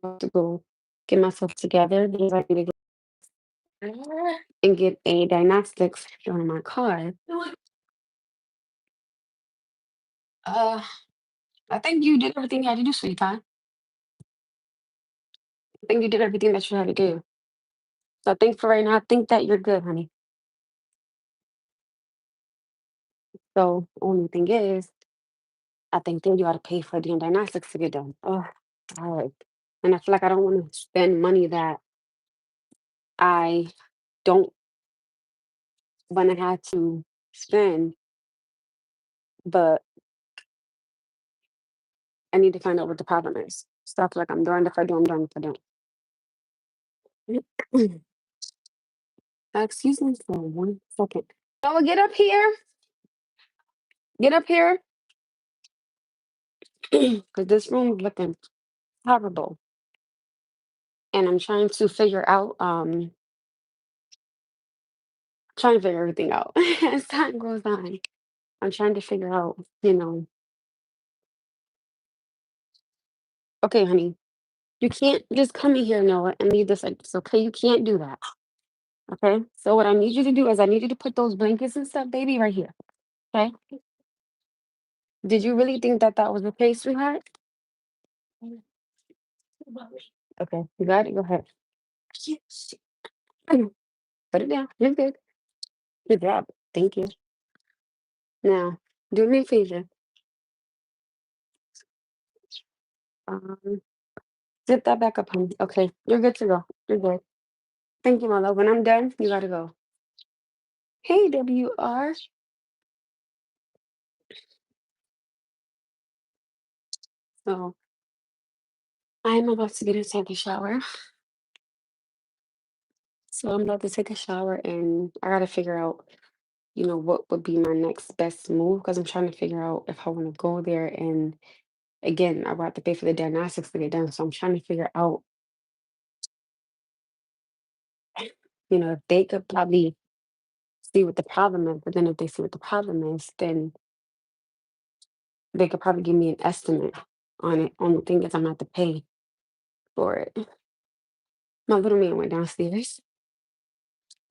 about to go get myself together because I need to go and get a diagnostics done on my car. Uh, I think you did everything you had to do, sweetie pie. I think you did everything that you had to do. So I think for right now, I think that you're good, honey. So only thing is, I think then you got to pay for the diagnostics to get done. Oh, God. And I feel like I don't want to spend money that I don't want to have to spend, but I need to find out what the problem is. Stuff like I'm darned if I do, I'm darned if I don't. Excuse me for 1 second. Noah, get up here. Get up here. Because this room is looking horrible. And I'm trying to figure out, trying to figure everything out as time goes on. I'm trying to figure out, okay, honey, you can't just come in here, Noah, and leave this like this, okay? You can't do that. Okay. So what I need you to do is I need you to put those blankets and stuff, baby, right here. Okay. Did you really think that that was the case, sweetheart? Okay. You got it. Go ahead. Put it down. You're good. Good job. Thank you. Now, do me a favor. Um, Zip that back up, honey. Okay. You're good to go. You're good. Thank you, my love. When I'm done, you gotta go. Hey, WR. So I'm about to get into the shower. So I'm about to take a shower and I gotta figure out, what would be my next best move because I'm trying to figure out if I want to go there and again, I would have to pay for the diagnostics to get done. So I'm trying to figure out, if they could probably see what the problem is, but then if they see what the problem is, then they could probably give me an estimate on it. Only thing is I'm gonna have to pay for it. My little man went downstairs.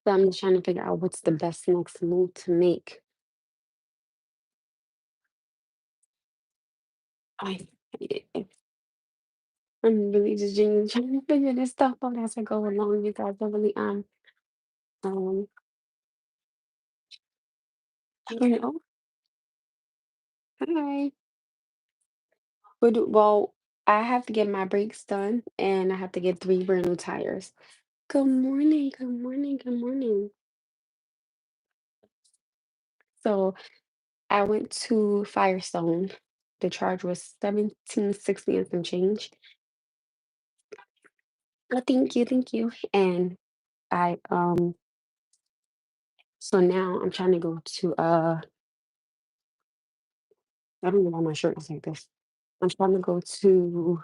So I'm just trying to figure out what's the best next move to make. I I'm really just genuinely trying to figure this stuff out as I go along, you guys. I really um I don't know. Hi. Well, I have to get my brakes done and I have to get 3 brand new tires. Good morning, good morning, good morning. So I went to Firestone. The charge was 1760 and some change. Oh, thank you, thank you. And I so now I'm trying to go to I don't know why my shirt is like this. I'm trying to go to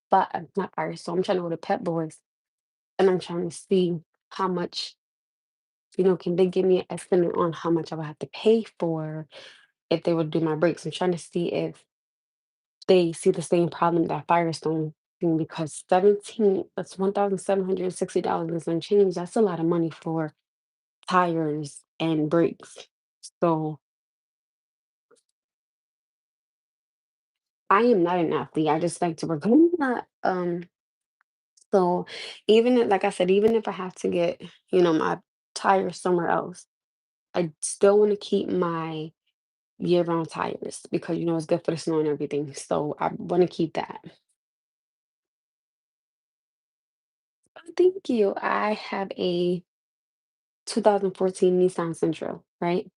but not Firestone. I'm trying to go to Pet Boys and I'm trying to see how much, can they give me an estimate on how much I would have to pay for if they would do my brakes? I'm trying to see if they see the same problem that Firestone thing because that's $1,760 and some change. That's a lot of money for tires and brakes. So I am not an athlete. I just like to work. I'm not, so like I said, even if I have to get, my tires somewhere else, I still want to keep my year-round tires because it's good for the snow and everything. So I want to keep that. Oh, thank you. I have a 2014 Nissan Sentra, right?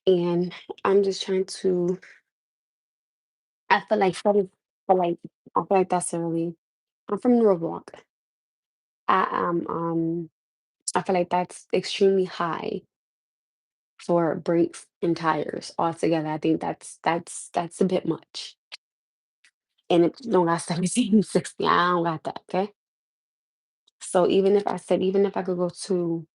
And I'm just trying to. I feel like that is, I feel like that's early. I'm from Norwalk. I I feel like that's extremely high for brakes and tires altogether. I think that's a bit much. And it don't got 1760. I don't got that. Okay. So even if I could go to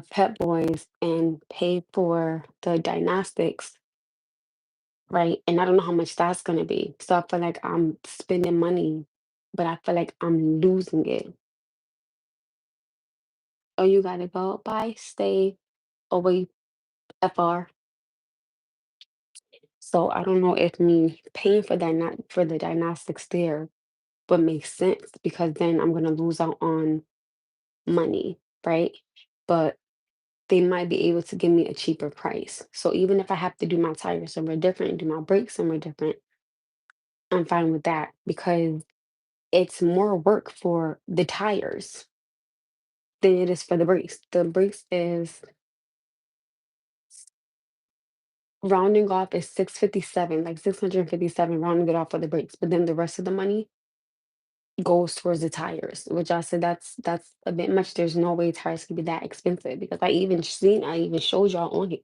Pet Boys and pay for the diagnostics, right? And I don't know how much that's gonna be. So I feel like I'm spending money, but I feel like I'm losing it. Oh, you gotta go. Bye. Stay away FR. So I don't know if me paying for that not for the diagnostics there would make sense because then I'm gonna lose out on money, right? But they might be able to give me a cheaper price. So even if I have to do my tires somewhere different, do my brakes somewhere different, I'm fine with that because it's more work for the tires than it is for the brakes. The brakes is rounding off is 657, like 657 rounding it off for the brakes. But then the rest of the money goes towards the tires, which I said that's a bit much. There's no way tires could be that expensive because I even showed y'all on here.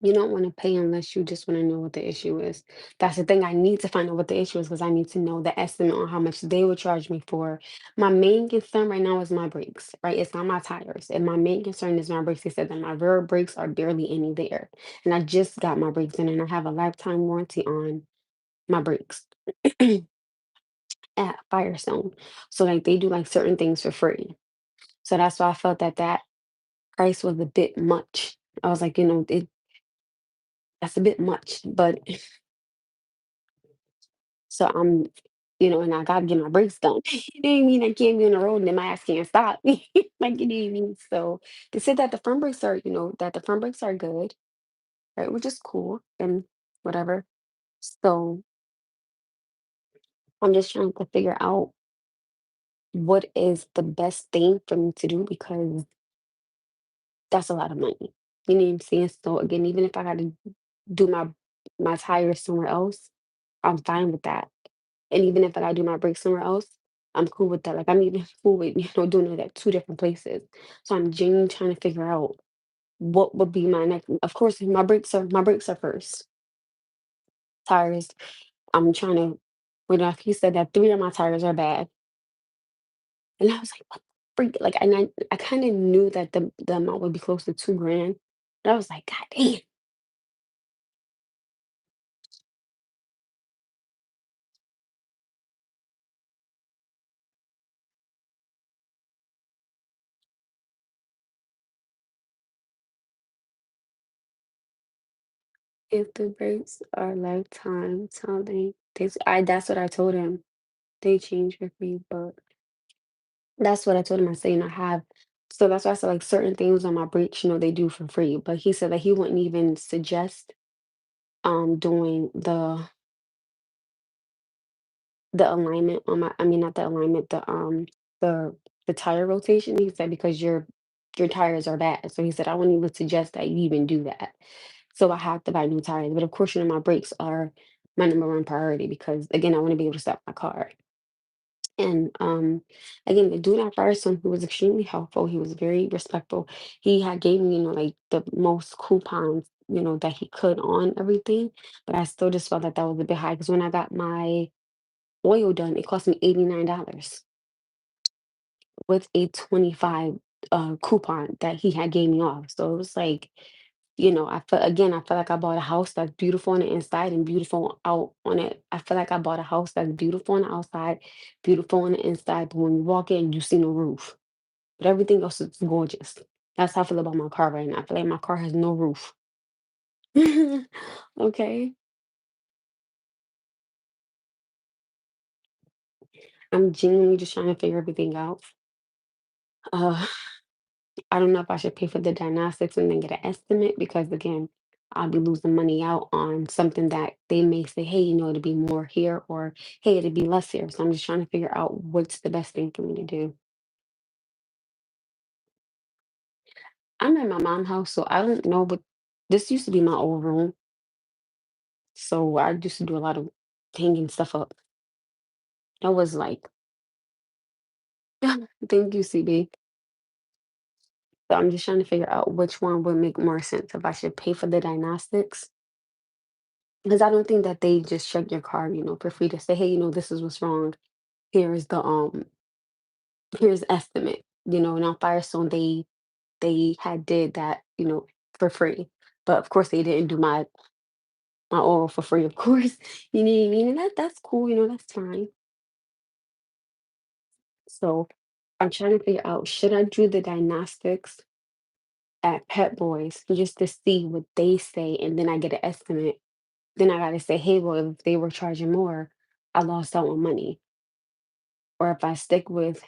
You don't want to pay unless you just want to know what the issue is. That's the thing. I need to find out what the issue is because I need to know the estimate on how much they would charge me for. My main concern right now is my brakes, right? It's not my tires. And my main concern is my brakes. They said that my rear brakes are barely any there. And I just got my brakes in and I have a lifetime warranty on my brakes at Firestone. So like they do like certain things for free. So that's why I felt that that price was a bit much. I was like, that's a bit much, but so I'm, and I gotta get my brakes done. It didn't mean I can't be on the road and then my ass can't stop. Like it didn't mean so. They said that the front brakes are, that the front brakes are good, right? Which is cool and whatever. So I'm just trying to figure out what is the best thing for me to do because that's a lot of money. You know what I'm saying? So again, even if I got to do my tires somewhere else, I'm fine with that. And even if I gotta do my break somewhere else, I'm cool with that. Like I'm even cool with, doing it at two different places. So I'm genuinely trying to figure out what would be my next. Of course, my brakes are first. Tires. I'm trying to. He said that three of my tires are bad, and I was like, what the freak? Like, and I kind of knew that the amount would be close to 2 grand, but I was like, God damn. If the brakes are lifetime, tell that's what I told him. They changed it for you, but that's what I told him. I said, I have so that's why I said like certain things on my brakes, they do for free. But he said that he wouldn't even suggest doing the alignment on my I mean not the alignment, the the tire rotation. He said because your tires are bad. So he said I wouldn't even suggest that you even do that. So I have to buy new tires. But of course, my brakes are my number one priority because again, I want to be able to stop my car. And again, the dude at Firestone, who was extremely helpful, he was very respectful. He had gave me, like the most coupons, that he could on everything. But I still just felt that that was a bit high because when I got my oil done, it cost me $89 with a 25 coupon that he had gave me off. So it was like, I feel like I bought a house that's beautiful on the inside and beautiful out on it. I feel like I bought a house that's beautiful on the outside, beautiful on the inside, but when you walk in, you see no roof. But everything else is gorgeous. That's how I feel about my car right now. I feel like my car has no roof. Okay. I'm genuinely just trying to figure everything out. Uh, I don't know if I should pay for the diagnostics and then get an estimate because again, I'll be losing money out on something that they may say, hey, it'll be more here or hey, it'll be less here. So I'm just trying to figure out what's the best thing for me to do. I'm at my mom's house, so I don't know, but this used to be my old room. So I used to do a lot of hanging stuff up. That was like, thank you, CB. So I'm just trying to figure out which one would make more sense if I should pay for the diagnostics. Because I don't think that they just check your car, for free to say, hey, this is what's wrong. Here's the here's estimate. And on Firestone they had did that, for free. But of course they didn't do my oral for free, of course. You know what I mean? And that's cool, that's fine. So I'm trying to figure out, should I do the diagnostics at Pet Boys just to see what they say, and then I get an estimate. Then I gotta say, hey, well, if they were charging more, I lost out on money. Or if I stick with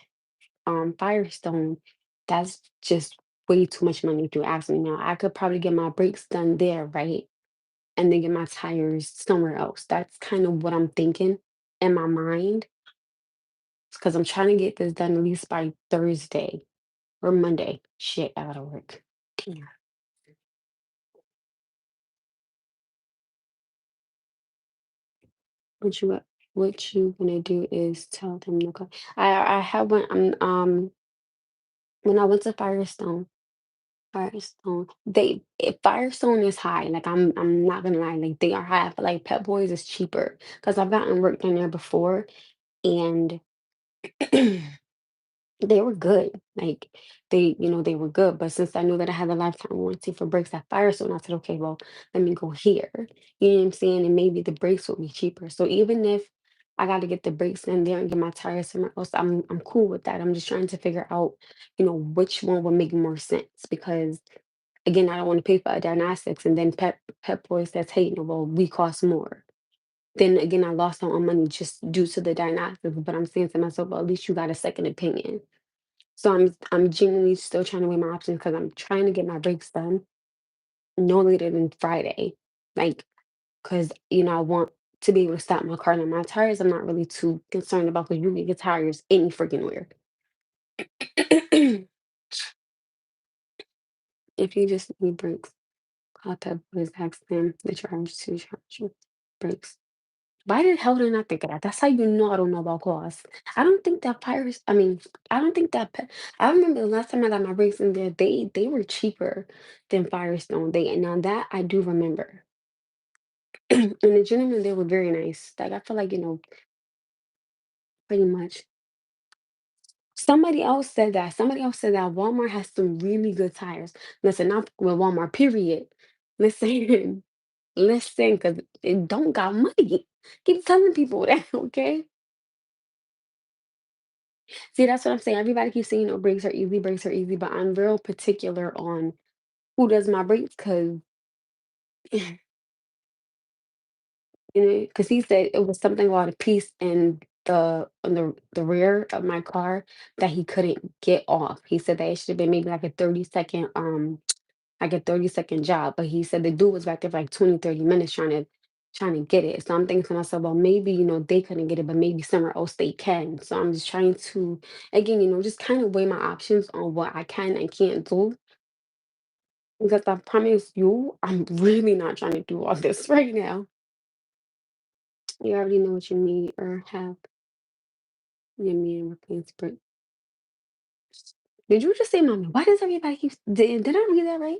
Firestone, that's just way too much money to ask me now. I could probably get my brakes done there, right? And then get my tires somewhere else. That's kind of what I'm thinking in my mind, because I'm trying to get this done at least by Thursday or Monday. Shit, I gotta work. Yeah. What you what you gonna do is tell them to go. I have one. When I went to Firestone, Firestone is high. Like I'm not gonna lie, like they are high. But like Pet Boys is cheaper because I've gotten work done there before, and they were good. Like they were good. But since I knew that I had a lifetime warranty for brakes at Firestone, I said, okay, well, let me go here. You know what I'm saying? And maybe the brakes will be cheaper. So even if I got to get the brakes in there and get my tires somewhere else, I'm cool with that. I'm just trying to figure out, which one would make more sense because again, I don't want to pay for a diagnostics and then Pep Boy says, hey, well, we cost more. Then again, I lost out on money just due to the diagnostics. But I'm saying to myself, well, at least you got a second opinion. So I'm genuinely still trying to weigh my options because I'm trying to get my brakes done no later than Friday. Like, because I want to be able to stop my car. And my tires, I'm not really too concerned about because you can get tires any freaking where. If you just need brakes, call Pep Boys, ask them the charge to charge you brakes. Why the hell didn't I think of that? That's how you know I don't know about cost. I don't think that Pirates, I mean, I don't think that I remember the last time I got my brakes in there, they were cheaper than Firestone. Now that I do remember. And the gentlemen, they were very nice. Like I feel like, pretty much. Somebody else said that Walmart has some really good tires. Listen, not with Walmart, period. Listen, listen, because it don't got money. Keep telling people that, okay? See, that's what I'm saying. Everybody keeps saying, brakes are easy, but I'm real particular on who does my brakes because, because he said it was something about a piece in the rear of my car that he couldn't get off. He said that it should have been maybe like a 30-second job, but he said the dude was back there for like 20, 30 minutes trying to get it. So I'm thinking to myself, well, maybe, they couldn't get it, but maybe somewhere else they can. So I'm just trying to, again, just kind of weigh my options on what I can and can't do. Because I promise you, I'm really not trying to do all this right now. You already know what you need or have your meeting replace, but did you just say, mommy? Why does everybody keep, did I read that right?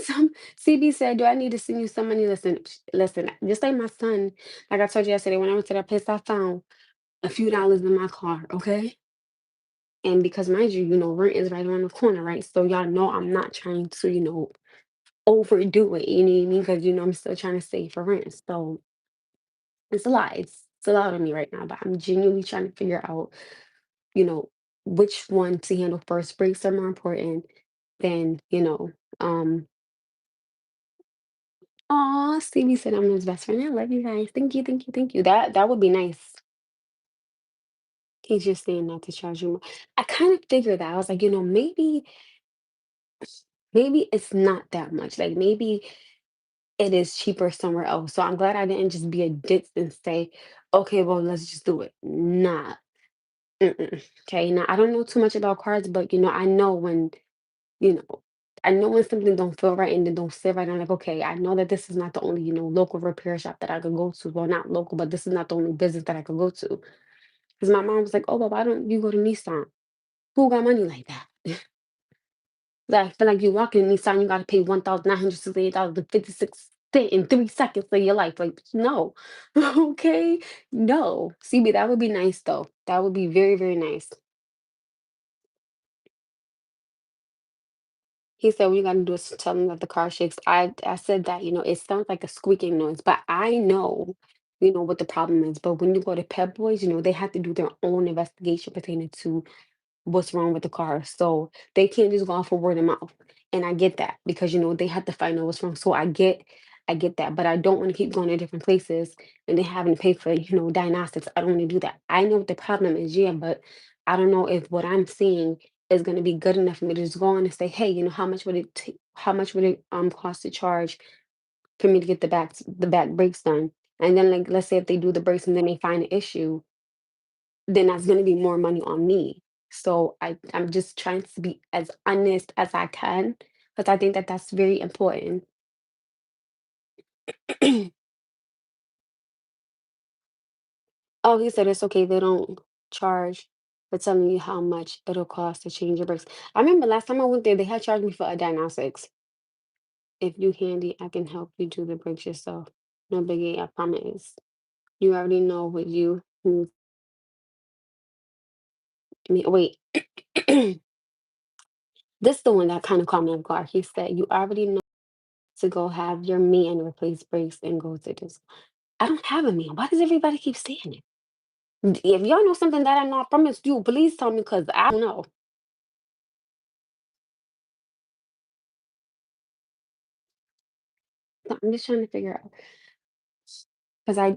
Some CB said, "Do I need to send you some money?" Listen, listen. Just like my son, like I told you yesterday, when I went to that place, I found a few dollars in my car. Okay, and because mind you, rent is right around the corner, right? So y'all know I'm not trying to, overdo it. You know what I mean? Because I'm still trying to save for rent. So it's a lot. It's a lot on me right now. But I'm genuinely trying to figure out, you know, which one to handle first. Breaks are more important than, um Aw, Stevie said I'm his best friend. I love you guys. Thank you, thank you, thank you. That would be nice. He's just saying not to charge you more. I kind of figured that. I was like, maybe it's not that much. Like maybe it is cheaper somewhere else. So I'm glad I didn't just be a ditz and say, okay, well, let's just do it. Nah. Mm-mm. Okay. Now I don't know too much about cars, but I know you know, I know when something don't feel right and then don't sit right. I'm like, okay, I know that this is not the only, local repair shop that I could go to. Well, not local, but this is not the only business that I could go to. Because my mom was like, oh, well, why don't you go to Nissan? Who got money like that? Like, I feel like you walk in Nissan, you got to pay $1,968.56 in 3 seconds of your life. Like, no. Okay. No. CB, that would be nice, though. That would be very, very nice. He said, "What you gotta do is tell them that the car shakes." I said that, it sounds like a squeaking noise, but I know, what the problem is. But when you go to Pep Boys, they have to do their own investigation pertaining to what's wrong with the car. So they can't just go off of word of mouth. And I get that because they have to find out what's wrong. So I get that. But I don't want to keep going to different places and then having to pay for, diagnostics. I don't want to do that. I know what the problem is, yeah, but I don't know if what I'm seeing is going to be good enough for me to just go on and say, hey, how much would it how much would it cost to charge for me to get the back brakes done? And then like let's say if they do the brakes and then they find an issue, then that's gonna be more money on me. So I'm just trying to be as honest as I can because I think that that's very important. Oh, he said it's okay. They don't charge for telling you how much it'll cost to change your brakes. I remember last time I went there, they had charged me for a diagnostics. If you handy, I can help you do the brakes yourself. No biggie, I promise. You already know what you need. Wait. This the one that kind of caught me off guard. He said, "You already know to go have your man replace brakes and go to this." I don't have a man. Why does everybody keep saying it? If y'all know something that I'm not promised you, please tell me because I don't know. So I'm just trying to figure out because I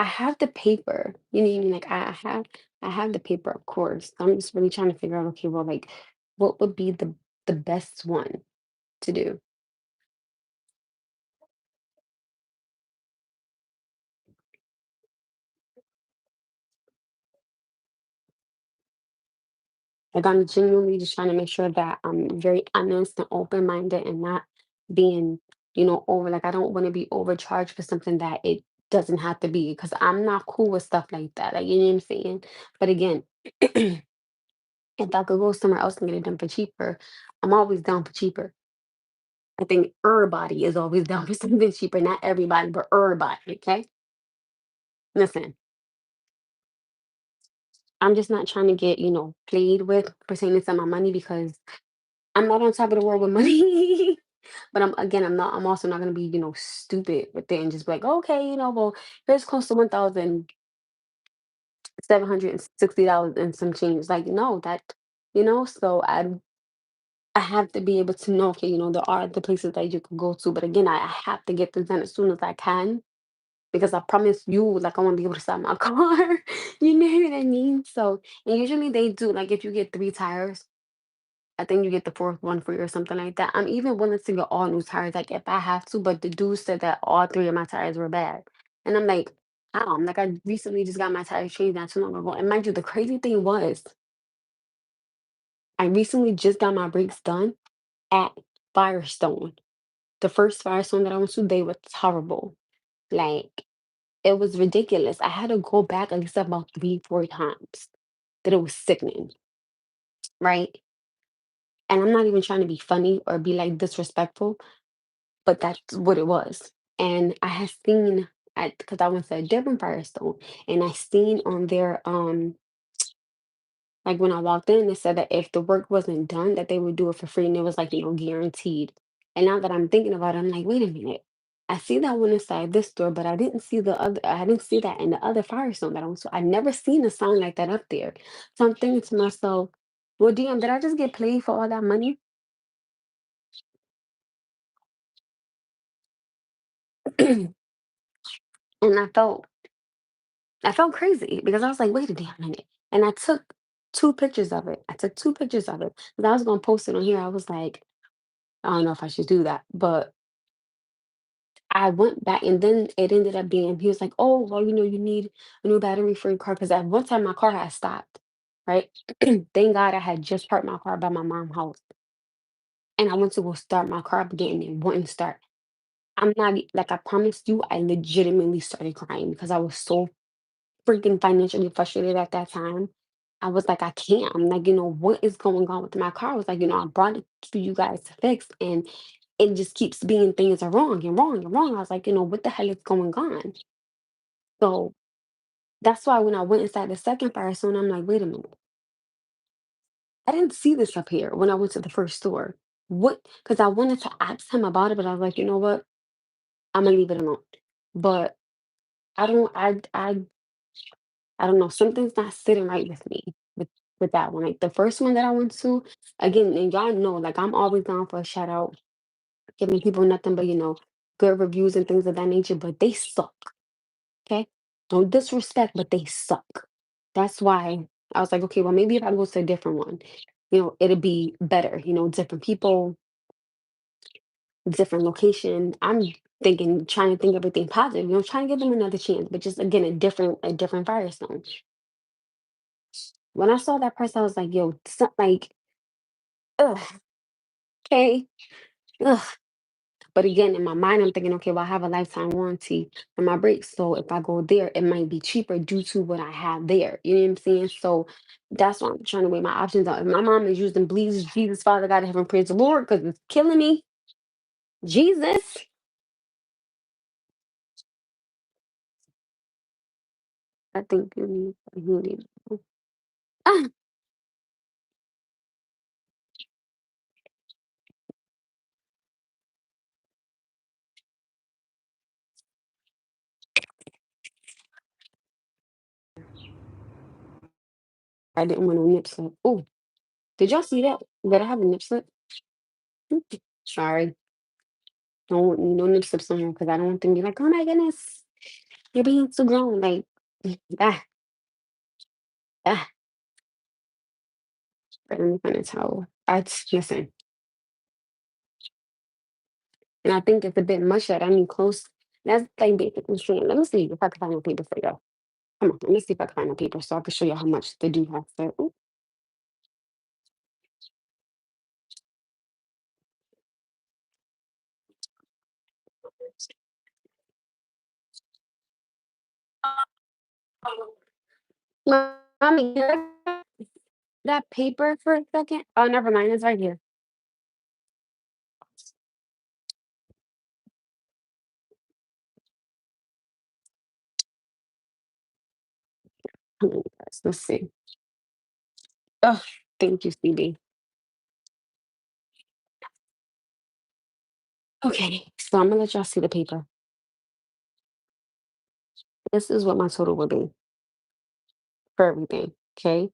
have the paper. You know what I mean? Like I have the paper, of course. I'm just really trying to figure out, okay, well, like what would be the best one to do? Like I'm genuinely just trying to make sure that I'm very honest and open minded and not being, over like I don't want to be overcharged for something that it doesn't have to be because I'm not cool with stuff like that. Like you know what I'm saying? But again, if I could go somewhere else and get it done for cheaper, I'm always down for cheaper. I think everybody is always down for something cheaper. Not everybody, but everybody. Okay. Listen, I'm just not trying to get, played with pertaining to my money because I'm not on top of the world with money. But I'm also not gonna be, stupid with it and just be like, okay, well, here's close to $1,760 and some change. Like, no, so I have to be able to know, okay, there are the places that you can go to. But again, I have to get this done as soon as I can because I promise you, like I want to be able to start my car. You know what I mean? So and usually they do, like if you get 3 tires. I think you get the fourth one free or something like that. I'm even willing to get all new tires, like if I have to, but the dude said that all three of my tires were bad. And I'm like, how? I'm like, I recently just got my tires changed not too long ago. And mind you, the crazy thing was, I recently just got my brakes done at Firestone. The first Firestone that I went to, they were horrible. Like, it was ridiculous. I had to go back at least about 3, 4 times. That it was sickening, right? And I'm not even trying to be funny or be like disrespectful. But that's what it was. And I had seen because I went to a different Firestone and I seen on their like when I walked in, it said that if the work wasn't done, that they would do it for free and it was like, guaranteed. And now that I'm thinking about it, I'm like, wait a minute. I see that one inside this store, but I didn't see that in the other Firestone that I went to. I never seen a sign like that up there. So I'm thinking to myself, well, damn, did I just get paid for all that money? And I felt crazy because I was like, wait a damn minute. And I took 2 pictures of it. I took 2 pictures of it because I was going to post it on here. I was like, I don't know if I should do that. But I went back and then it ended up being, he was like, oh, well, you need a new battery for your car. Because at one time my car had stopped, right? Thank God I had just parked my car by my mom's house. And I went to go start my car up again and it wouldn't start. I'm not, like I promised you, I legitimately started crying because I was so freaking financially frustrated at that time. I was like, I can't. I'm like, what is going on with my car? I was like, I brought it to you guys to fix, and it just keeps being things are wrong and wrong and wrong. I was like, what the hell is going on? So that's why when I went inside the second fire zone, I'm like, wait a minute. I didn't see this up here when I went to the first store. what, because I wanted to ask him about it, but I was like, you know what? I'm gonna leave it alone. But I don't I don't know, something's not sitting right with me with that one. Like the first one that I went to, again, and y'all know, like I'm always down for a shout out, giving people nothing but, good reviews and things of that nature, but they suck. Okay. Don't disrespect, but they suck. That's why I was like, okay, well, maybe if I go to a different one, it'll be better, different people, different location. I'm thinking, trying to think everything positive, trying to give them another chance, but just again, a different Firestone. When I saw that price, I was like, yo, like, ugh, okay, ugh. But again, in my mind, I'm thinking, okay, well, I have a lifetime warranty on my brakes. So if I go there, it might be cheaper due to what I have there. You know what I'm saying? So that's why I'm trying to weigh my options out. If my mom is using Bleeds, Jesus, Father God in heaven, praise the Lord, because it's killing me. Jesus. I think you need. Ah, I didn't want to nip slip. Oh, did y'all see that? That I have a nip slip? Mm, sorry. Don't want no nip slips on here because I don't want them to be like, oh my goodness, you're being too grown. Like, ah, ah. Let me find a towel. Listen, and I think it's a bit much that I need close. That's like basically saying, let me see if I can find a paper for y'all. Come on, let me see if I can find a paper so I can show you how much they do have to. Ooh, Mommy, can I get that paper for a second? Oh, never mind. It's right here. Come on, guys. Let's see. Oh, thank you, CB. Okay, so I'm gonna let y'all see the paper. This is what my total will be for everything. Okay,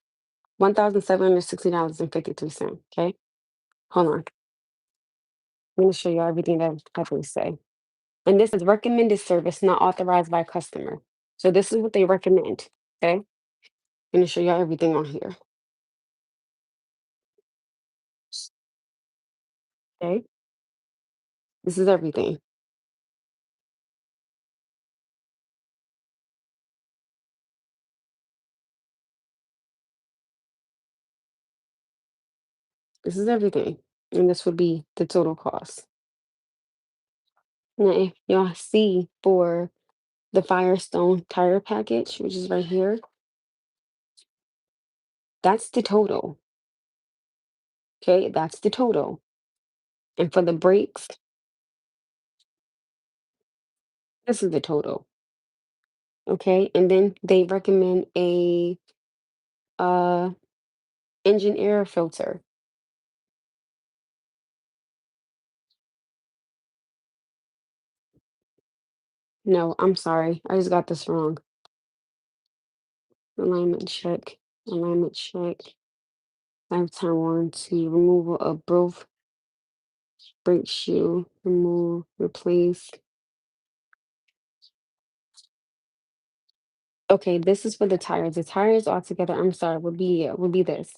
$1,760.53. Okay, hold on. I'm gonna show you everything that I say. And this is recommended service, not authorized by customer. So this is what they recommend. Okay, I'm gonna show you everything on here. Okay, this is everything. This is everything, and this would be the total cost. Now, if y'all see for the Firestone tire package, which is right here, that's the total. Okay, that's the total. And for the brakes, this is the total. Okay, and then they recommend a uh engine air filter. No, I'm sorry. I just got this wrong. Alignment check. Alignment check. Lifetime warranty. Removal of both brake shoe. Remove, replace. Okay, this is for the tires. The tires altogether, I'm sorry, would be this.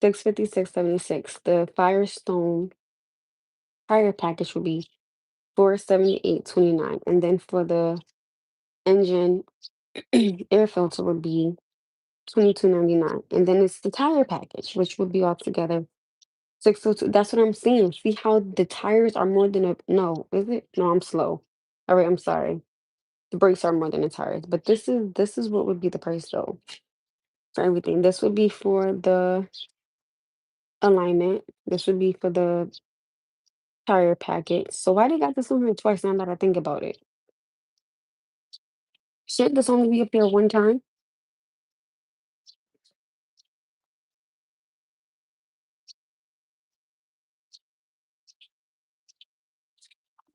656.76. The Firestone tire package would be 478.29. And then for the engine air filter would be 22.99. And then it's the tire package, which would be altogether 602. That's what I'm saying. See how the tires are more than a no, is it? No, I'm slow. All right, I'm sorry. The brakes are more than the tires, but this is what would be the price though for everything. This would be for the alignment. This would be for the tire packet. So why they got this on here twice now that I think about it? Should this only be up there one time?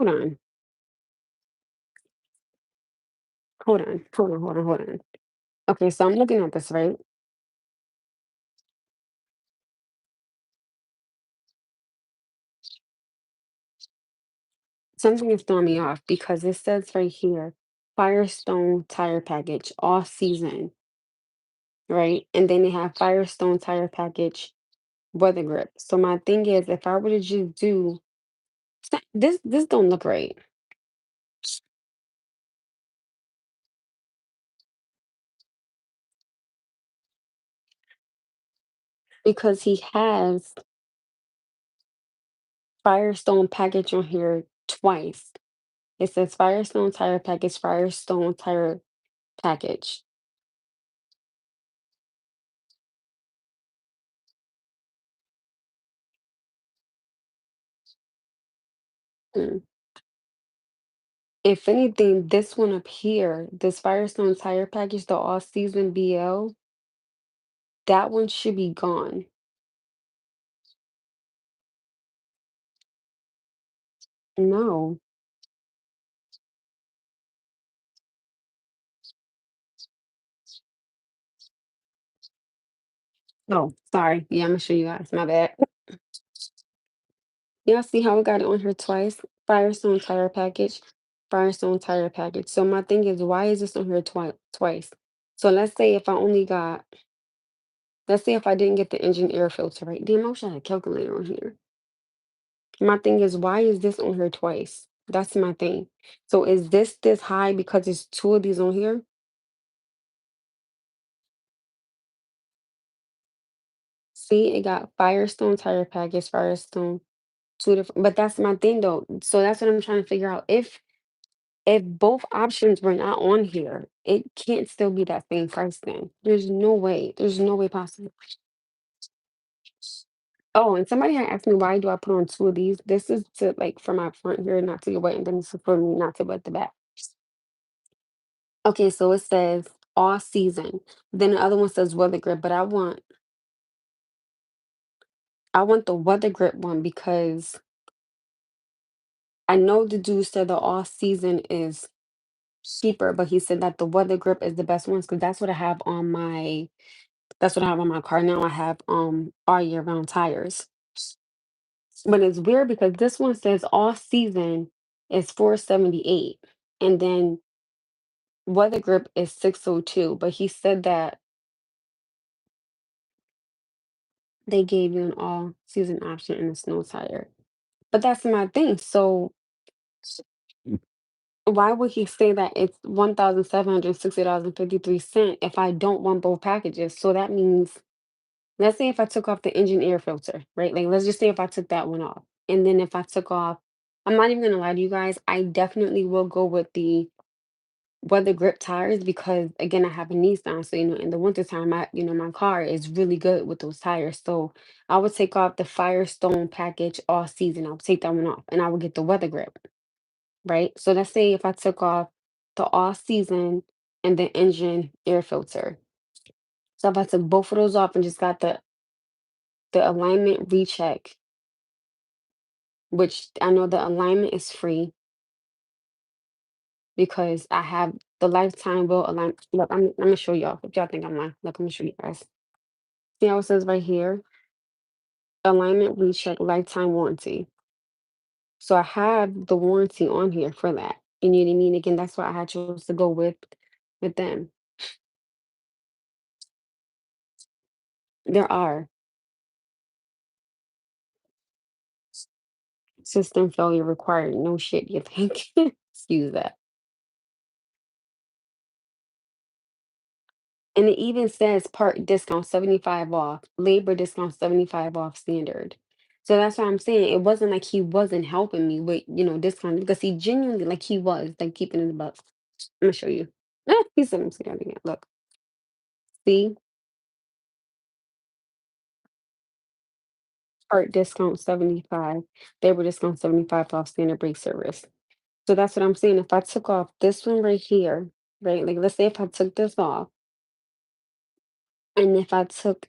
hold on, hold on. Okay, so I'm looking at this, right? Something is throwing me off because it says right here, Firestone tire package, all season, right? And then they have Firestone tire package, weather grip. So my thing is, if I were to just do this don't look right because he has Firestone package on here twice. It says Firestone tire package, Firestone tire package. Mm. If anything, this one up here, this Firestone tire package, the all season BL, that one should be gone. No. Oh, sorry. Yeah, I'm gonna show you guys. My bad. Y'all see how we got it on here twice? Firestone tire package, Firestone tire package. So my thing is, why is this on here twice? So let's say if I didn't get the engine air filter right. Damn, I wish I had a calculator on here. My thing is, why is this on here twice? That's my thing. So is this high because there's two of these on here? See, it got Firestone tire package, Firestone, two different, but that's my thing though. So that's what I'm trying to figure out. If both options were not on here, it can't still be that same price then. There's no way. There's no way possible. Oh, and somebody had asked me why do I put on two of these? This is to like for my front here not to get wet, and then this is for me not to wet the back. Okay, so it says all season. Then the other one says weather grip, but I want the weather grip one because I know the dude said the all season is cheaper, but he said that the weather grip is the best ones because that's what I have on my car now. I have all year round tires. But it's weird because this one says all season is 478 and then weather grip is 602. But he said that they gave you an all season option in a snow tire. But that's my thing. So why would he say that it's $1,760.53 if I don't want both packages? So that means, let's say if I took off the engine air filter, right? Like, let's just say if I took that one off. And then if I took off, I'm not even going to lie to you guys, I definitely will go with the weather grip tires because, again, I have a Nissan. So, in the wintertime, my car is really good with those tires. So I would take off the Firestone package all season. I would take that one off and I would get the weather grip, right? So let's say if I took off the all season and the engine air filter. So if I took both of those off and just got the alignment recheck, which I know the alignment is free because I have the lifetime will align. Look, I'm gonna show y'all if y'all think I'm lying. Look, I'm gonna show you guys. See how it says right here, alignment recheck lifetime warranty. So I have the warranty on here for that. You know what I mean? Again, that's why I had chose to go with them. There are system failure required. No shit, you think? Excuse that. And it even says part discount 75 off, labor discount 75 off standard. So that's what I'm saying. It wasn't like he wasn't helping me with, discount because he genuinely, like he was, like keeping in the bucks. I'm gonna show you. He said I'm scared again. Look, see, part discount 75, labor discount 75 off standard brake service. So that's what I'm saying. If I took off this one right here, right? Like let's say if I took this off and if I took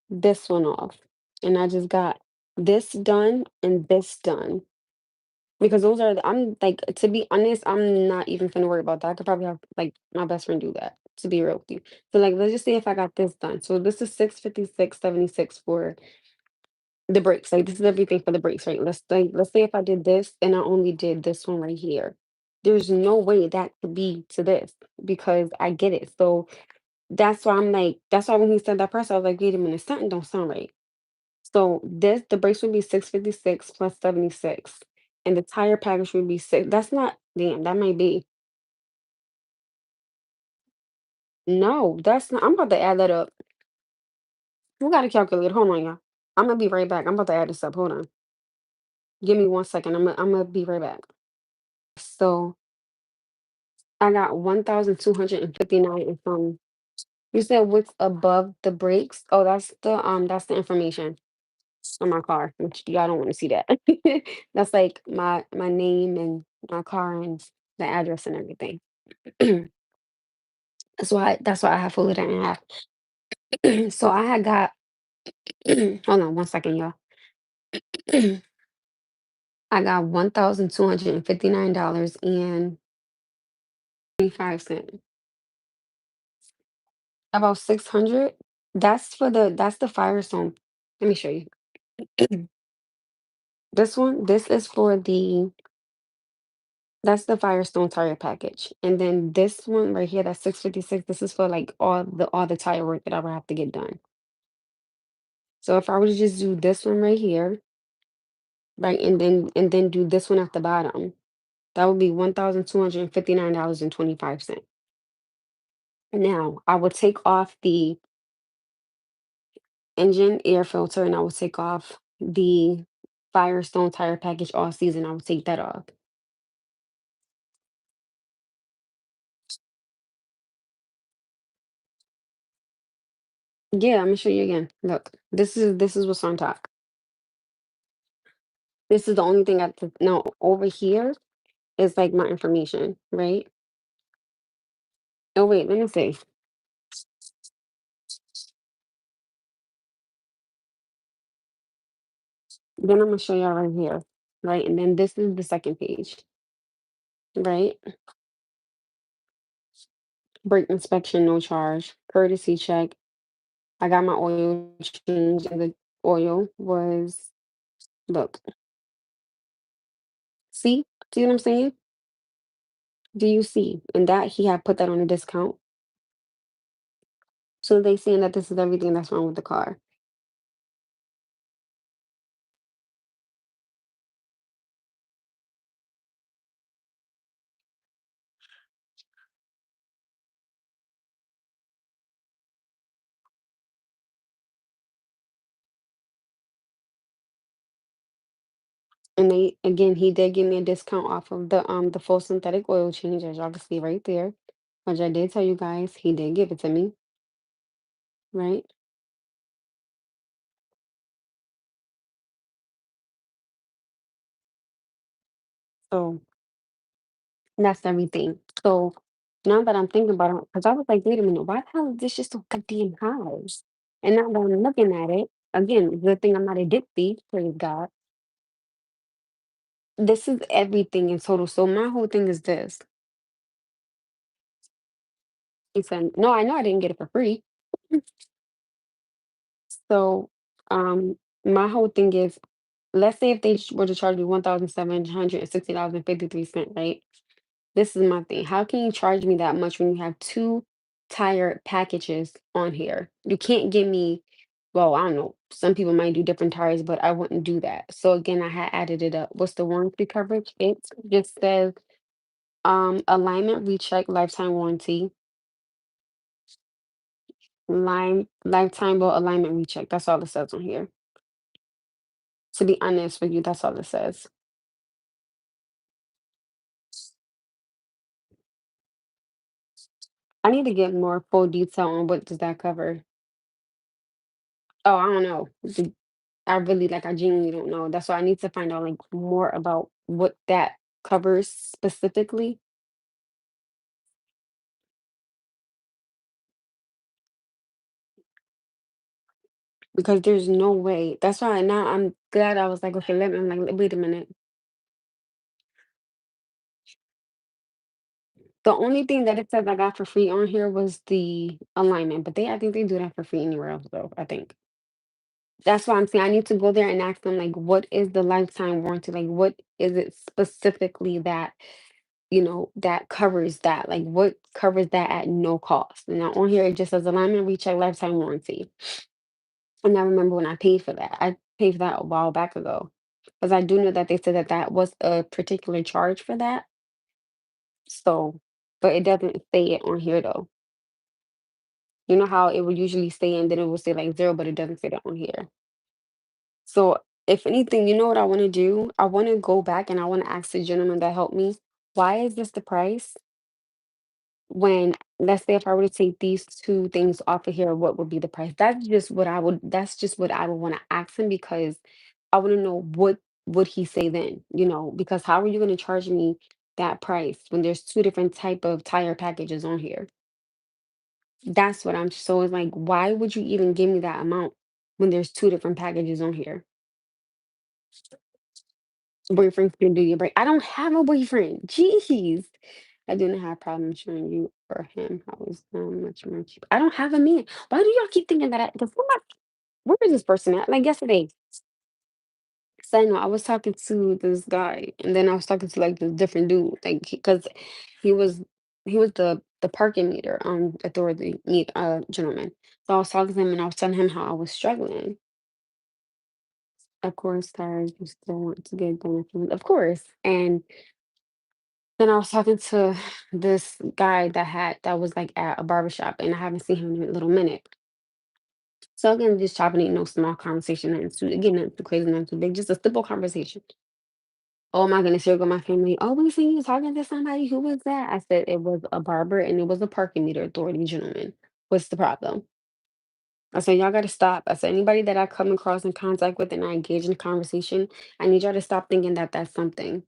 this one off and I just got this done and this done. Because those are I'm like, to be honest, I'm not even finna worry about that. I could probably have like my best friend do that, to be real with you. So like let's just say if I got this done. So this is 656.76 for the brakes. Like this is everything for the brakes, right? Let's say if I did this and I only did this one right here. There's no way that could be to this because I get it. So that's why I'm like, that's why when he said that price, I was like, wait a minute, something don't sound right. So this the brakes would be 656 plus 76. And the tire package would be six. That's not damn, that might be. No, that's not I'm about to add that up. Who got a calculator? Hold on, y'all. I'm gonna be right back. I'm about to add this up. Hold on. Give me 1 second. I'm gonna be right back. So I got 1,259 and some. You said what's above the brakes? Oh, that's the information on my car, which y'all don't want to see that. That's like my name and my car and the address and everything. That's why I have folded it in half. So I had got hold on 1 second, y'all. I got $1,259.25. About 600. That's the Firestone. Let me show you. This is for that's the Firestone tire package. And then this one right here, that's 656. This is for like all the tire work that I would have to get done. So if I were to just do this one right here, right, and then do this one at the bottom, that would be $1,259.25. Now I will take off the engine air filter and I will take off the Firestone tire package all season. I will take that off. Yeah, I'm gonna show you again. Look, this is what's on top. This is the only thing I now over here is like my information, right? Oh wait, let me see. Then I'm gonna show y'all right here, right? And then this is the second page, right? Brake inspection, no charge. Courtesy check. I got my oil change, and the oil was look. See what I'm saying? Do you see? And that he had put that on a discount. So they saying that this is everything that's wrong with the car. And they again, he did give me a discount off of the full synthetic oil change, as y'all can see right there. Which I did tell you guys, he did give it to me, right? So that's everything. So now that I'm thinking about it, because I was like, wait a minute, why the hell is this just so goddamn high? And now that I'm looking at it, again, good thing I'm not a dip thief, praise God. This is everything in total. So my whole thing is this. He said, no, I know I didn't get it for free. So my whole thing is, let's say if they were to charge me $1,760.53, right? This is my thing. How can you charge me that much when you have two tire packages on here? You can't give me, well, I don't know. Some people might do different tires, but I wouldn't do that. So again, I had added it up. What's the warranty coverage? It just says alignment recheck, lifetime warranty, lifetime bolt alignment recheck. That's all it says on here. To be honest with you, that's all it says. I need to get more full detail on what does that cover. Oh, I don't know. I really like I genuinely don't know. That's why I need to find out like more about what that covers specifically because there's no way. That's why now I'm glad I was like, okay, I'm like, wait a minute. The only thing that it says I got for free on here was the alignment, but I think they do that for free anywhere else though, I think. That's why I'm saying I need to go there and ask them like what is the lifetime warranty? Like what is it specifically that, that covers that? Like what covers that at no cost? And now on here it just says alignment recheck lifetime warranty. And I remember when I paid for that. I paid for that a while back ago. Because I do know that they said that that was a particular charge for that. So, but it doesn't say it on here though. You know how it would usually say and then it will say like zero, but it doesn't say that on here. So if anything, you know what I want to do? I want to go back and I want to ask the gentleman that helped me, why is this the price? When let's say if I were to take these two things off of here, what would be the price? That's just what I would want to ask him because I want to know what would he say then, because how are you going to charge me that price when there's two different type of tire packages on here? That's what I'm so it's like, why would you even give me that amount when there's two different packages on here? Boyfriend can do your break. I don't have a boyfriend. Jeez. I do not have problems showing you or him how is much more cheap. I don't have a man. Why do y'all keep thinking that because where is this person at? Like yesterday. So I know I was talking to this guy and then I was talking to like this different dude. Like because he was he was the parking meter authority meet gentleman. So I was talking to him and I was telling him how I was struggling. Of course, tires you still want to get done. Of course. And then I was talking to this guy that was like at a barbershop and I haven't seen him in a little minute. So again, just chopping it, no small conversation, nothing too again, nothing too crazy, nothing too big, just a simple conversation. Oh my goodness, here go my family. Oh, we seen you talking to somebody. Who was that? I said it was a barber and it was a parking meter authority gentleman. What's the problem? I said, y'all gotta stop. I said, anybody that I come across in contact with and I engage in conversation, I need y'all to stop thinking that that's something.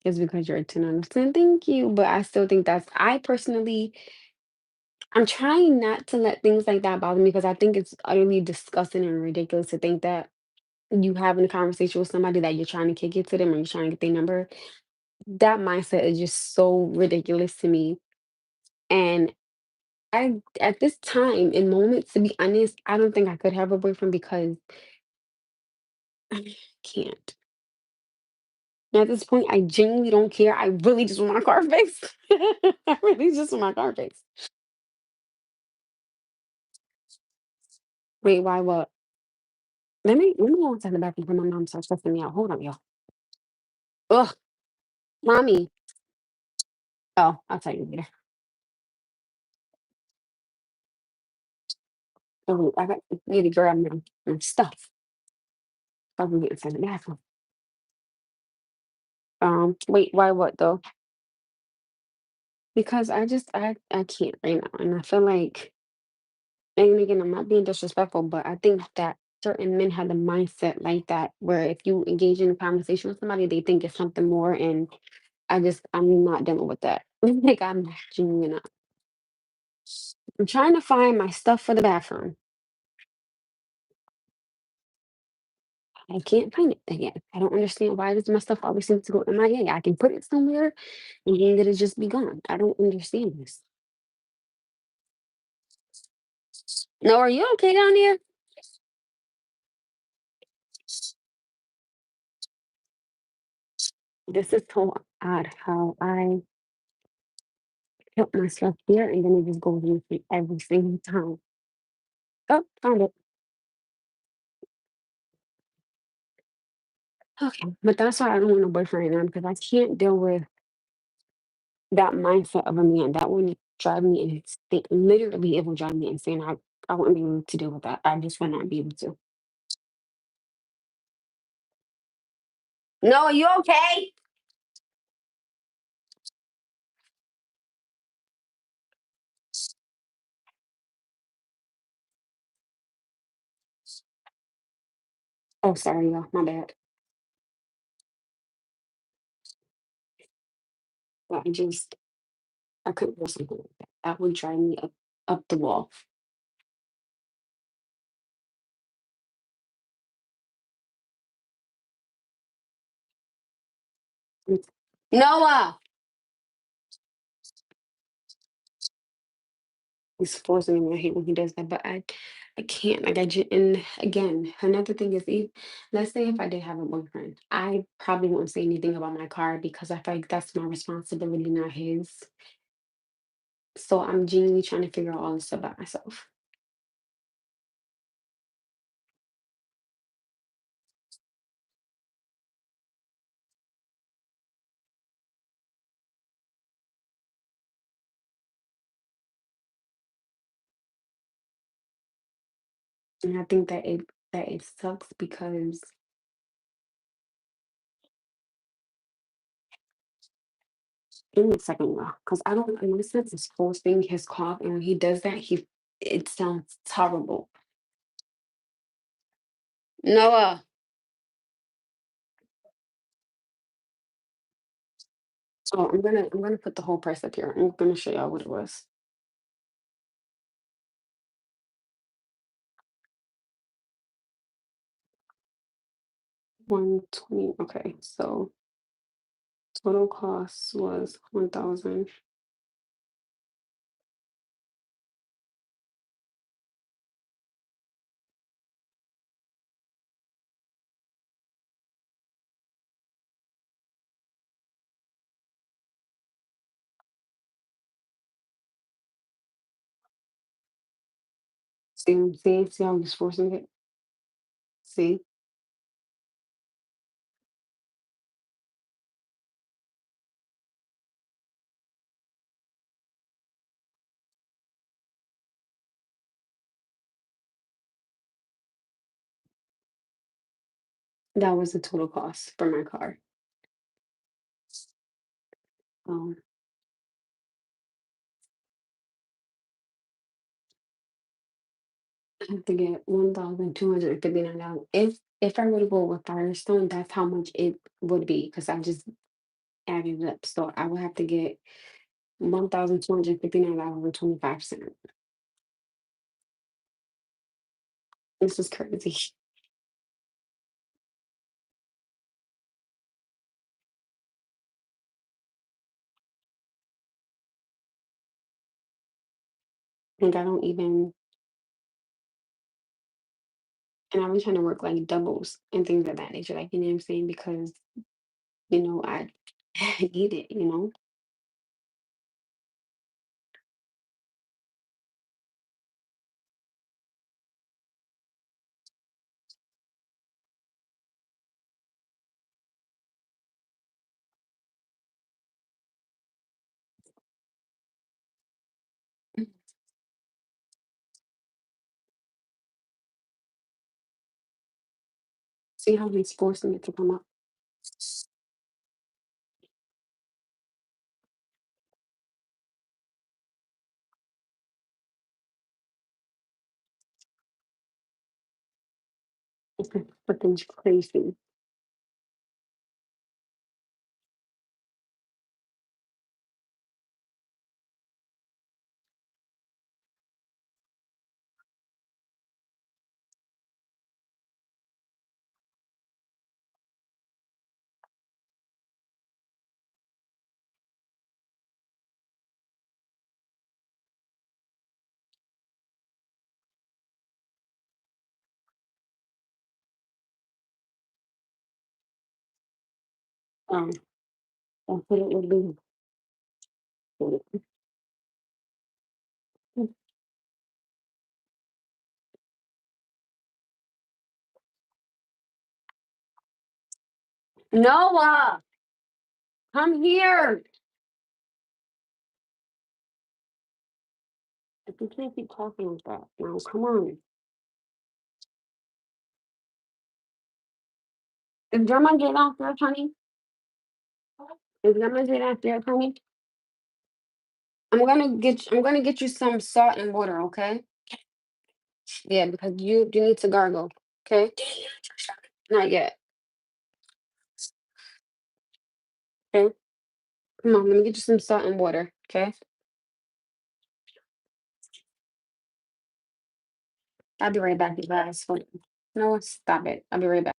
It's because you're a 10 out of 10. Thank you. But I still think I personally, I'm trying not to let things like that bother me because I think it's utterly disgusting and ridiculous to think that you having a conversation with somebody that you're trying to kick it to them or you're trying to get their number. That mindset is just so ridiculous to me. And at this time in moments, to be honest, I don't think I could have a boyfriend because I can't. And at this point, I genuinely don't care. I really just want my car fixed. I really just want my car fixed. Wait, why what? Let me go inside the bathroom before my mom starts stressing me out. Hold on, y'all. Ugh, mommy. Oh, I'll tell you later. Oh, wait, I need to grab my stuff. I can get inside the bathroom. Wait, why what though? Because I can't right now, and I feel like, and again, I'm not being disrespectful, but I think that certain men have the mindset like that, where if you engage in a conversation with somebody, they think it's something more, and I'm not dealing with that. Like I'm genuinely not. I'm trying to find my stuff for the bathroom. I can't find it again. I don't understand why does my stuff always seem to go MIA. I can put it somewhere and then it'll just be gone. I don't understand this. No, are you okay down there? This is so odd how I put my stuff here and then it just goes missing every single time. Oh, found it. Okay, but that's why I don't want a boyfriend right now because I can't deal with that mindset of a man. That would drive me insane. Literally, it would drive me insane. I wouldn't be able to deal with that. I just would not be able to. No, are you okay? Oh, sorry, y'all. My bad. But I couldn't do something like that. That would drive me up the wall. Mm. Noah, He's forcing me. I hate when he does that, but I can't. Like I just, and again, another thing is, let's say if I did have a boyfriend, I probably wouldn't say anything about my car because I feel like that's my responsibility, not his. So I'm genuinely trying to figure out all this stuff about myself. And I think that it sucks because give me a second, y'all, because I don't understand this forcing his cough, and when he does that, it sounds terrible. Noah. So I'm gonna put the whole price up here. I'm gonna show y'all what it was. 120. Okay, so total cost was 1,000. See how I'm just forcing it? See? That was the total cost for my car. Um, I have to get $1,259. If I were to go with Firestone, that's how much it would be because I just added it up. So I would have to get $1,259.25. This is crazy. And I don't even and I've been trying to work like doubles and things of that nature, like you know what I'm saying? Because I need it. See how he's forcing it to come up. But then it's crazy. Um, that's what it would be. Noah, come here. If you can't keep talking like that, now come on. Is Grandma J downstairs, honey? Is Grandma J downstairs, honey? I'm gonna get you some salt and water, okay? Yeah, because you need to gargle, okay? Not yet. Okay. Come on, let me get you some salt and water, okay? I'll be right back, you guys. Hold on. No, stop it. I'll be right back.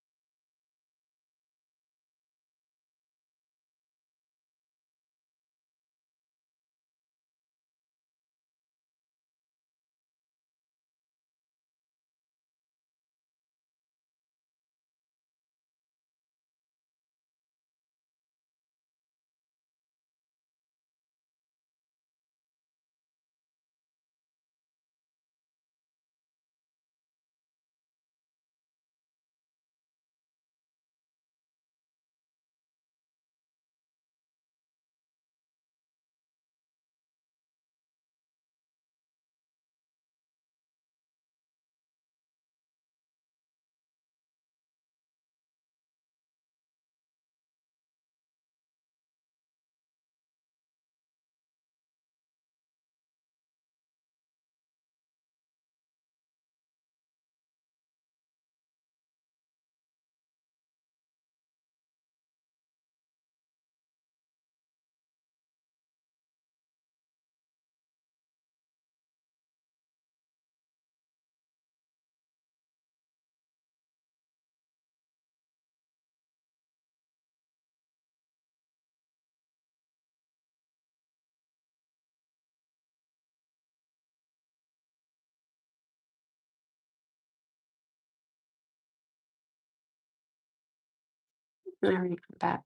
All right, I'm back.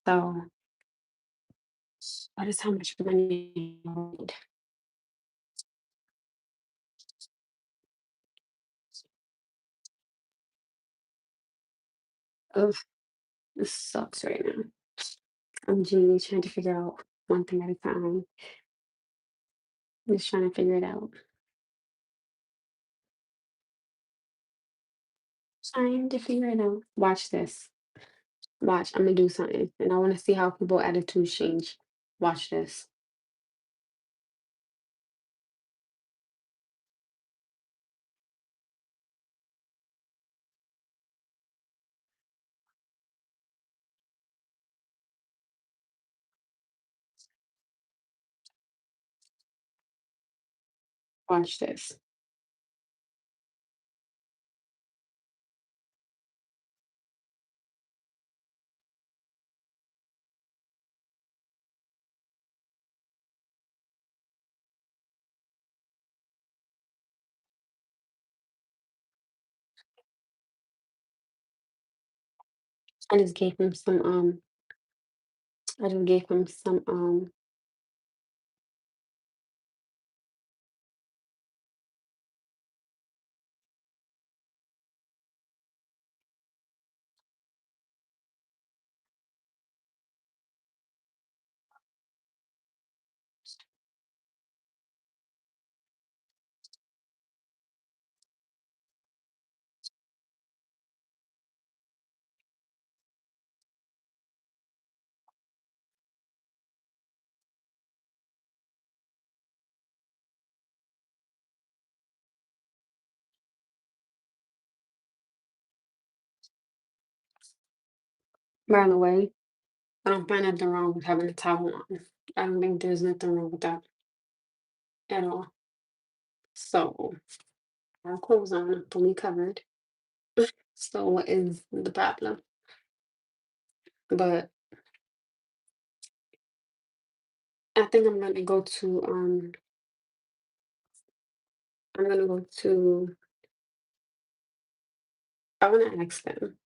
So, what is how much money I need? Ugh, this sucks right now. I'm genuinely trying to figure out one thing at a time. Just trying to figure it out. Trying to figure it out. Watch this. Watch. I'm gonna do something, and I want to see how people attitudes change. Watch this. Watch this. I just gave him some. I just gave him some. By the way, I don't find nothing wrong with having a towel on. I don't think there's nothing wrong with that at all. So, our clothes on, fully covered. So, what is the problem? But I think I'm gonna go to. I'm gonna go to. I want to ask them,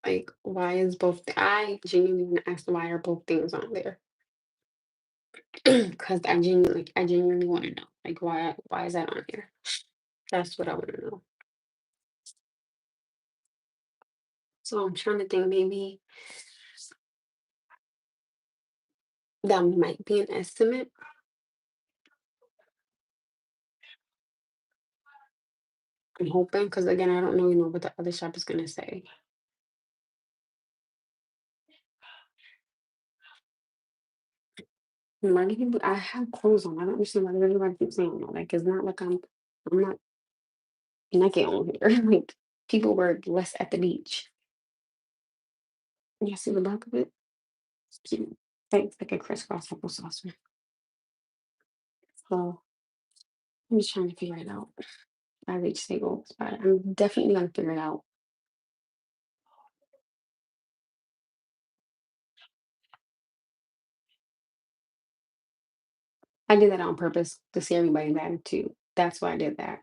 like, why is both? I genuinely want to ask them why are both things on there? Because I genuinely want to know, like, why is that on here? That's what I want to know. So I'm trying to think, maybe that might be an estimate. I'm hoping, because again, I don't really know what the other shop is gonna say. Why do people? I have clothes on. I don't understand why everybody keeps saying that. Like, it's not like I'm not naked on here. Like, people wear less at the beach. You see the back of it? It's cute. It's like a crisscross applesauce. So I'm just trying to figure it out. I reach Staples, but I'm definitely gonna figure it out. I did that on purpose to see everybody's attitude. That's why I did that.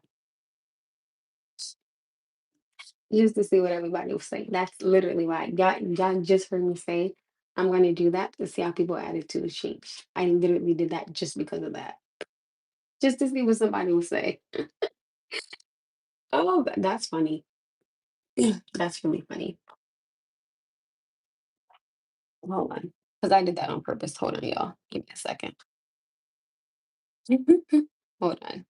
Just to see what everybody will say. That's literally why. Y'all just heard me say I'm gonna do that to see how people attitudes change. I literally did that just because of that. Just to see what somebody will say. Oh, that's funny. That's really funny. Hold on. Because I did that on purpose. Hold on, y'all. Give me a second. Hold on.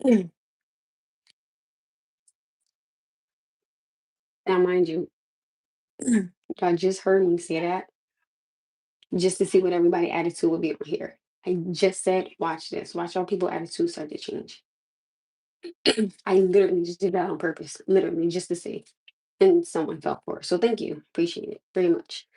Now, mind you, y'all just heard me say that just to see what everybody attitude would be on here. I just said, watch this. Watch how people attitude start to change. I literally just did that on purpose, literally just to see. And someone fell for it. So thank you. Appreciate it very much.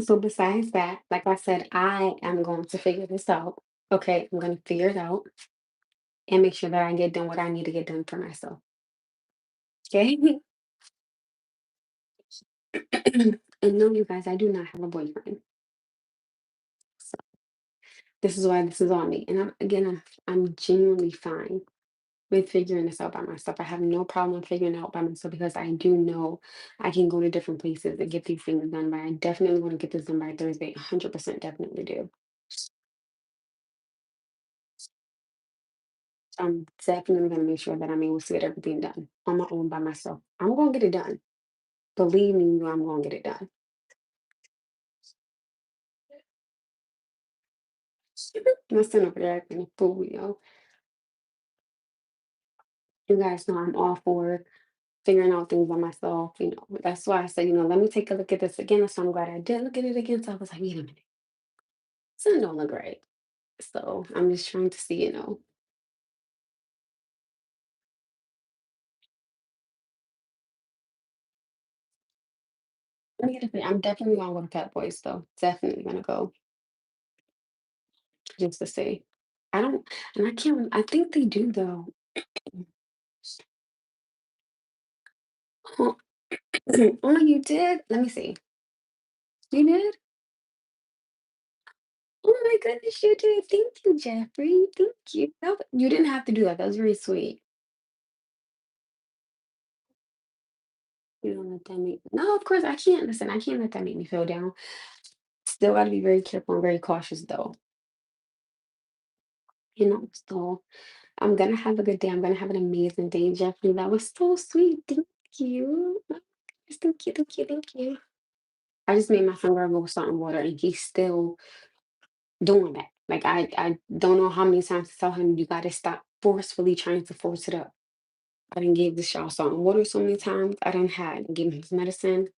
So besides that, like I said, I am going to figure this out. Okay, I'm going to figure it out and make sure that I get done what I need to get done for myself. Okay. And no, you guys, I do not have a boyfriend. So this is why this is on me. And I'm genuinely fine with figuring this out by myself. I have no problem figuring it out by myself because I do know I can go to different places and get these things done. But I definitely want to get this done by Thursday. 100% definitely do. So I'm definitely going to make sure that I'm able to get everything done on my own by myself. I'm going to get it done. Believe me, I'm going to get it done. My son over there acting a fool, yo. You guys know I'm all for figuring out things by myself. That's why I said, let me take a look at this again. So I'm glad I did look at it again. So I was like, wait a minute, something don't look right. So I'm just trying to see. Let me get a thing. I'm definitely gonna go to Pet Boys though. Definitely gonna go just to see. I don't, and I can't. I think they do though. Huh. Oh, you did? Let me see. You did? Oh my goodness, you did. Thank you, Jeffrey. Thank you. No, you didn't have to do that. That was very sweet. You don't let that make. No, of course I can't. Listen, I can't let that make me feel down. Still got to be very careful and very cautious though. So I'm gonna have a good day. I'm gonna have an amazing day, Jeffrey. That was so sweet. Thank you. Oh my goodness, thank you, thank you, thank you. I just made my son go with salt and water, and he's still doing that. Like I don't know how many times to tell him you got to stop forcefully trying to force it up. I didn't give this child salt and water so many times. I didn't had give him his medicine.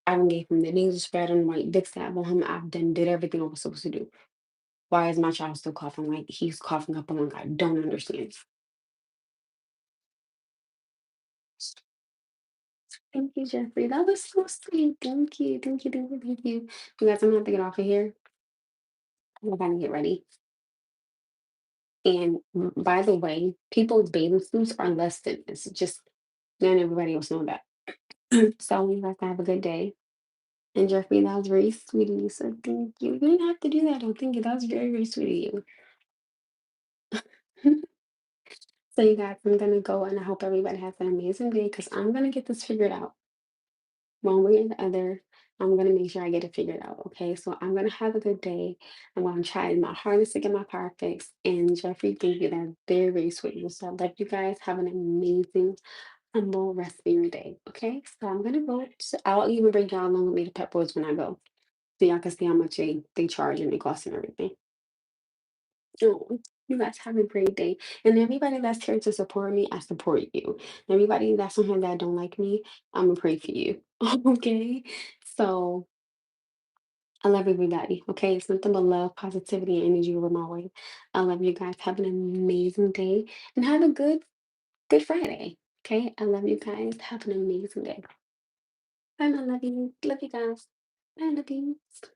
I didn't gave him the nasal spray. I didn't write Vicks tab on him. I've done did everything I was supposed to do. Why is my child still coughing like he's coughing up a lung? I don't understand. Thank you, Jeffrey. That was so sweet. Thank you. Thank you. Thank you. Thank you. You guys, I'm gonna have to get off of here. I'm about to get ready. And by the way, people's bathing suits are less than this. Just letting everybody else know that. So you guys have a good day. And Jeffrey, that was very sweet of you. So thank you. You didn't have to do that. I don't think that was very, very sweet of you. So you guys, I'm gonna go and I hope everybody has an amazing day because I'm gonna get this figured out. One way or the other, I'm gonna make sure I get it figured out. Okay. So I'm gonna have a good day. I'm gonna try my hardest to get my car fixed. And Jeffrey, thank you. That's very, very sweet. of you. So I love you guys. Have an amazing, humble rest of your day. Okay. So I'm gonna go. I'll even bring y'all along with me to Pep Boys when I go. So y'all can see how much they charge and they cost and everything. Oh, you guys have a great day. And everybody that's here to support me, I support you. Everybody that's on here that don't like me, I'm gonna pray for you. Okay. So I love everybody. Okay. It's nothing but love, positivity, and energy over my way. I love you guys. Have an amazing day and have a good Friday. Okay. I love you guys. Have an amazing day. Bye, I love you. Love you guys. Bye, love you.